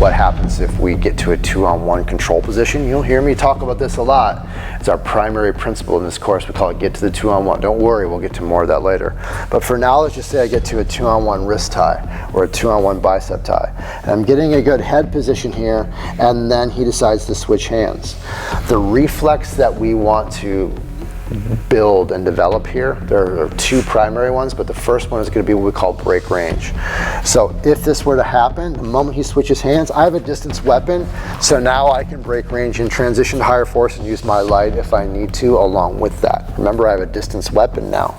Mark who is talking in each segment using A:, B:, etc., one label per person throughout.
A: what happens if we get to a 2-on-1 control position. You'll hear me talk about this a lot. It's our primary principle in this course. We call it get to the 2-on-1. Don't worry, we'll get to more of that later. But for now, let's just say I get to a 2-on-1 wrist tie or a 2-on-1 bicep tie. And I'm getting a good head position here, and then he decides to switch hands. The reflex that we want to build and develop here, there are two primary ones, but the first one is going to be what we call break range. So if this were to happen, the moment he switches hands, I have a distance weapon, so now I can break range and transition to higher force and use my light if I need to along with that. Remember, I have a distance weapon now.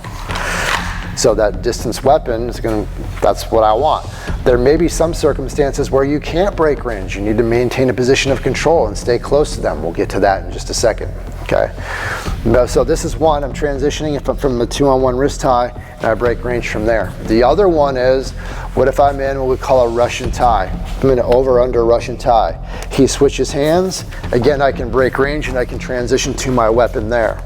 A: So that distance weapon is that's what I want. There may be some circumstances where you can't break range. You need to maintain a position of control and stay close to them. We'll get to that in just a second. Okay. So this is one, I'm transitioning from the 2-on-1 wrist tie, and I break range from there. The other one is, what if I'm in what we call a Russian tie? I'm in an over-under Russian tie. He switches hands, again I can break range and I can transition to my weapon there.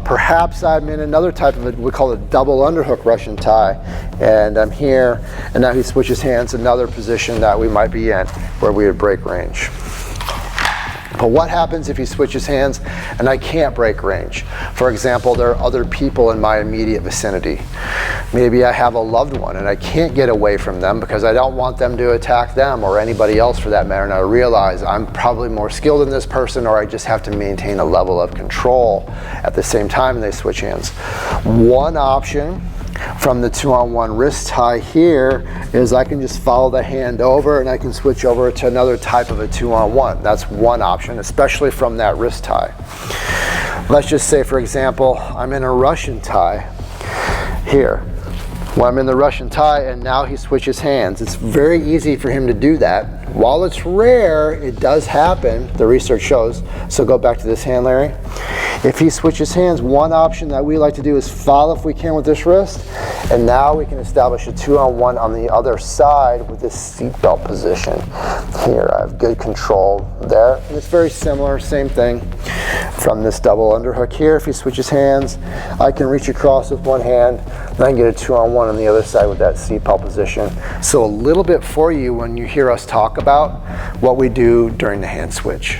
A: Perhaps I'm in another type of we call it a double underhook Russian tie, and I'm here, and now he switches hands, another position that we might be in where we would break range. But what happens if he switches hands and I can't break range? For example, there are other people in my immediate vicinity. Maybe I have a loved one and I can't get away from them because I don't want them to attack them or anybody else for that matter, and I realize I'm probably more skilled than this person, or I just have to maintain a level of control at the same time and they switch hands. One option from the 2-on-1 wrist tie here is I can just follow the hand over and I can switch over to another type of a 2-on-1. That's one option, especially from that wrist tie. Let's just say, for example, I'm in a Russian tie here. Well, I'm in the Russian tie and now he switches hands. It's very easy for him to do that. While it's rare, it does happen, the research shows. So go back to this hand, Larry. If he switches hands, one option that we like to do is follow if we can with this wrist, and now we can establish a 2-on-1 on the other side with this seatbelt position. Here, I have good control there. And it's very similar, same thing. From this double underhook here, if he switches hands, I can reach across with one hand, and I can get a 2-on-1 on the other side with that seatbelt position. So a little bit for you when you hear us talk about what we do during the hand switch.